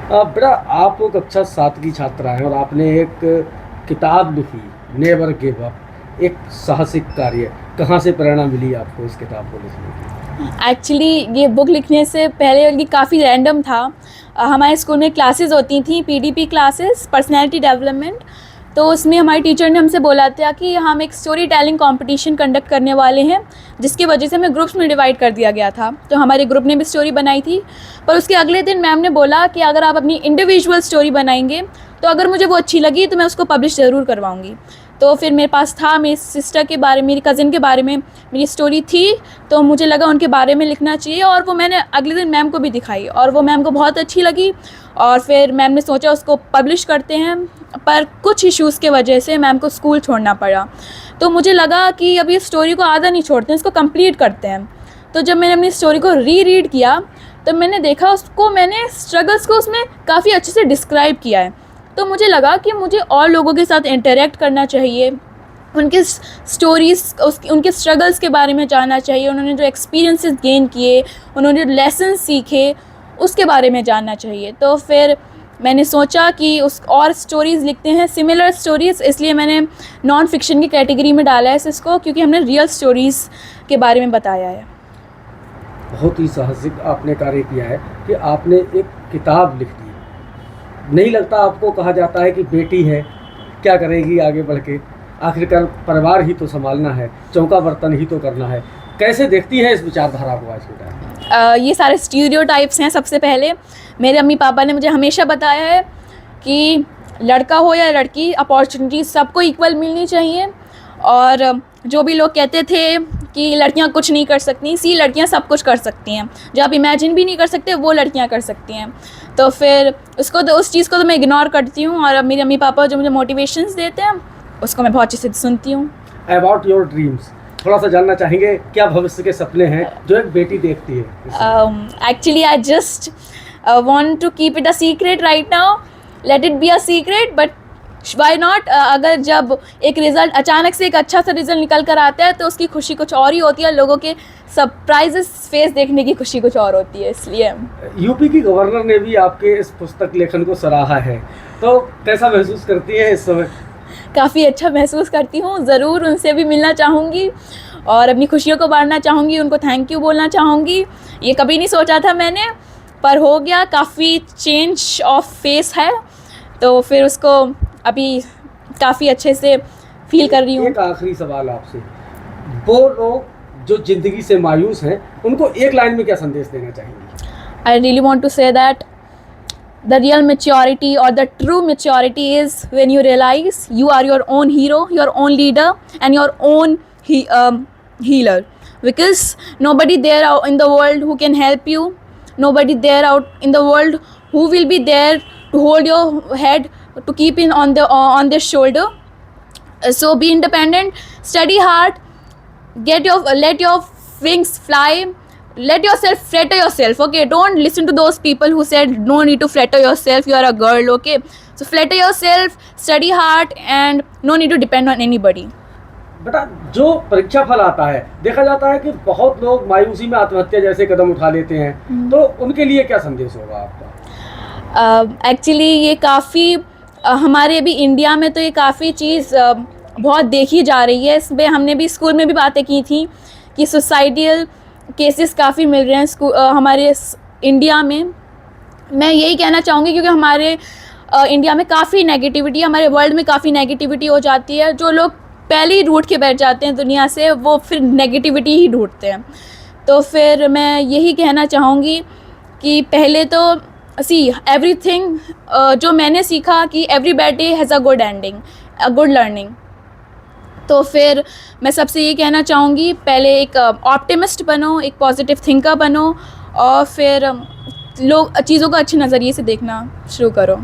बेटा आप कक्षा 7 की छात्रा हैं और आपने एक किताब लिखी, नेवर गिव अप, एक साहसिक कार्य। कहाँ से प्रेरणा मिली आपको इस किताब को लिखने की? एक्चुअली ये बुक लिखने से पहले ये काफ़ी रैंडम था। हमारे स्कूल में क्लासेस होती थी, पीडीपी क्लासेस, पर्सनैलिटी डेवलपमेंट। तो उसमें हमारी टीचर ने हमसे बोला था कि हम एक स्टोरी टेलिंग कंपटीशन कंडक्ट करने वाले हैं, जिसकी वजह से हमें ग्रुप्स में डिवाइड कर दिया गया था। तो हमारे ग्रुप ने भी स्टोरी बनाई थी, पर उसके अगले दिन मैम ने बोला कि अगर आप अपनी इंडिविजुअल स्टोरी बनाएंगे तो अगर मुझे वो अच्छी लगी तो मैं उसको पब्लिश ज़रूर करवाऊँगी। तो फिर मेरे पास था, मेरी सिस्टर के बारे में, मेरी कज़िन के बारे में मेरी स्टोरी थी, तो मुझे लगा उनके बारे में लिखना चाहिए। और वो मैंने अगले दिन मैम को भी दिखाई और वो मैम को बहुत अच्छी लगी। और फिर मैम ने सोचा उसको पब्लिश करते हैं, पर कुछ इश्यूज़ के वजह से मैम को स्कूल छोड़ना पड़ा। तो मुझे लगा कि अब ये स्टोरी को आधा नहीं छोड़ते हैं, इसको कंप्लीट करते हैं। तो जब मैंने अपनी स्टोरी को रीड किया तो मैंने देखा उसको, मैंने स्ट्रगल्स को उसमें काफ़ी अच्छे से डिस्क्राइब किया है। तो मुझे लगा कि मुझे और लोगों के साथ इंटरेक्ट करना चाहिए, उनके स्टोरीज़, उनके स्ट्रगल्स के बारे में जानना चाहिए, उन्होंने जो एक्सपीरियंसेस गेन किए, उन्होंने जो लेसन सीखे, उसके बारे में जानना चाहिए। तो फिर मैंने सोचा कि उस और स्टोरीज़ लिखते हैं, सिमिलर स्टोरीज़। इसलिए मैंने नॉन फिक्शन की कैटेगरी में डाला है इसको, क्योंकि हमने रियल स्टोरीज़ के बारे में बताया है। बहुत ही साहसिक आपने कार्य किया है कि आपने एक किताब लिख दी। नहीं लगता आपको, कहा जाता है कि बेटी है क्या करेगी आगे बढ़ के, आखिरकार परिवार ही तो संभालना है, चौका बर्तन ही तो करना है। कैसे देखती है इस विचारधारा को आज के टाइम में? ये सारे स्टीरियोटाइप्स हैं। सबसे पहले मेरे अम्मी पापा ने मुझे हमेशा बताया है कि लड़का हो या लड़की, अपॉर्चुनिटी सबको इक्वल मिलनी चाहिए। और जो भी लोग कहते थे कि लड़कियां कुछ नहीं कर सकती, सी लड़कियां सब कुछ कर सकती हैं, जो आप इमेजिन भी नहीं कर सकते वो लड़कियां कर सकती हैं। तो फिर उस चीज़ को तो मैं इग्नोर करती हूँ, और अब मेरे अम्मी पापा जो मुझे मोटिवेशंस देते हैं उसको मैं बहुत अच्छे से सुनती हूँ। अबाउट योर ड्रीम्स थोड़ा सा जानना चाहेंगे, क्या भविष्य के सपने हैं जो एक बेटी देखती है? Actually I just want to keep it a secret right now, let it be a secret, but why not? अगर जब एक रिज़ल्ट अचानक से एक अच्छा सा रिज़ल्ट निकल कर आता है तो उसकी खुशी कुछ और ही होती है, लोगों के सरप्राइजेस फेस देखने की खुशी कुछ और होती है। इसलिए यूपी की गवर्नर ने भी आपके इस पुस्तक लेखन को सराहा है, तो कैसा महसूस करती है इस समय? काफ़ी अच्छा महसूस करती हूँ, ज़रूर उनसे भी मिलना चाहूँगी और अपनी खुशियों को बांटना चाहूँगी, उनको थैंक यू बोलना चाहूँगी। ये कभी नहीं सोचा था मैंने, पर हो गया। काफ़ी चेंज ऑफ फेस है, तो फिर उसको अभी काफ़ी अच्छे से फील कर रही हूँ। एक आखिरी सवाल आपसे, वो लोग जो जिंदगी से मायूस हैं उनको एक लाइन में क्या संदेश देना चाहेंगे? I really want to say that the real maturity or the true maturity is when you realize you are your own hero, your own leader, and your own healer, because nobody there out in the world who can help you, nobody there out in the world who will be there to hold your head, to keep in on their shoulder. So be independent, study hard, let your wings fly. Let yourself flatter yourself, okay? Don't listen to those people who said no need to flatter yourself, you are a girl, okay? So flatter yourself, study hard, and no need to depend on anybody. बेटा, जो परीक्षा फल आता है, देखा जाता है कि बहुत लोग मायूसी में आत्महत्या जैसे कदम उठा लेते हैं, तो उनके लिए क्या संदेश होगा आपका? एक्चुअली ये काफ़ी हमारे अभी इंडिया में तो ये काफ़ी चीज़ बहुत देखी जा रही है। इस पर हमने भी स्कूल में भी बातें की थी कि सुसाइडियल केसेस काफ़ी मिल रहे हैं हमारे इंडिया में। मैं यही कहना चाहूँगी, क्योंकि हमारे इंडिया में काफ़ी नेगेटिविटी, हमारे वर्ल्ड में काफ़ी नेगेटिविटी हो जाती है। जो लोग पहले ही रूठ के बैठ जाते हैं दुनिया से, वो फिर नेगेटिविटी ही ढूंढते हैं। तो फिर मैं यही कहना चाहूँगी कि पहले तो एवरीथिंग जो मैंने सीखा कि every bad day has a good ending, a good learning. तो फिर मैं सबसे ये कहना चाहूँगी, पहले एक ऑप्टिमिस्ट बनो, एक पॉजिटिव थिंकर बनो, और फिर लोग चीज़ों को अच्छे नज़रिए से देखना शुरू करो।